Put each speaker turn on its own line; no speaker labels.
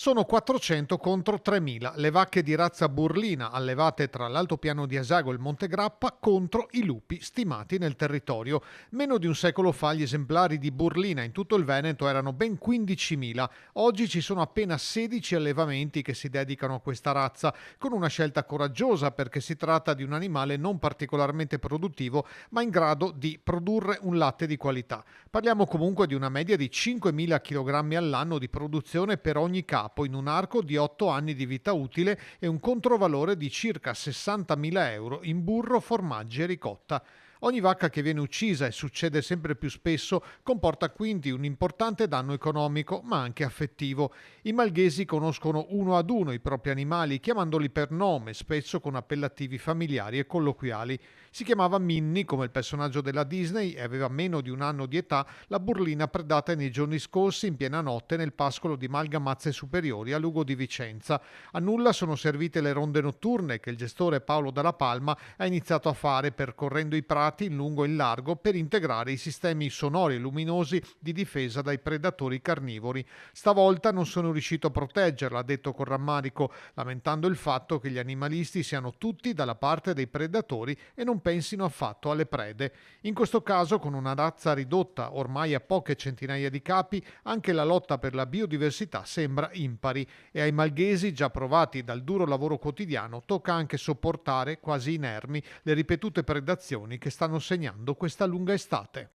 Sono 400 contro 3.000 le vacche di razza burlina allevate tra l'altopiano di Asago e il Monte Grappa contro i lupi stimati nel territorio. Meno di un secolo fa gli esemplari di burlina in tutto il Veneto erano ben 15.000. Oggi ci sono appena 16 allevamenti che si dedicano a questa razza, con una scelta coraggiosa perché si tratta di un animale non particolarmente produttivo, ma in grado di produrre un latte di qualità. Parliamo comunque di una media di 5.000 kg all'anno di produzione per ogni capo in un arco di 8 anni di vita utile e un controvalore di circa 60.000 euro in burro, formaggi e ricotta. Ogni vacca che viene uccisa, e succede sempre più spesso, comporta quindi un importante danno economico, ma anche affettivo. I malghesi conoscono uno ad uno i propri animali, chiamandoli per nome, spesso con appellativi familiari e colloquiali. Si chiamava Minnie, come il personaggio della Disney, e aveva meno di un anno di età la burlina predata nei giorni scorsi in piena notte nel pascolo di Malgamazze Superiori a Lugo di Vicenza. A nulla sono servite le ronde notturne che il gestore Paolo Dalla Palma ha iniziato a fare percorrendo i prati in lungo e in largo per integrare i sistemi sonori e luminosi di difesa dai predatori carnivori. Stavolta non sono riuscito a proteggerla, ha detto con rammarico, lamentando il fatto che gli animalisti siano tutti dalla parte dei predatori e non pensino affatto alle prede. In questo caso, con una razza ridotta ormai a poche centinaia di capi, anche la lotta per la biodiversità sembra impari e ai malghesi, già provati dal duro lavoro quotidiano, tocca anche sopportare, quasi inermi, le ripetute predazioni che stanno segnando questa lunga estate.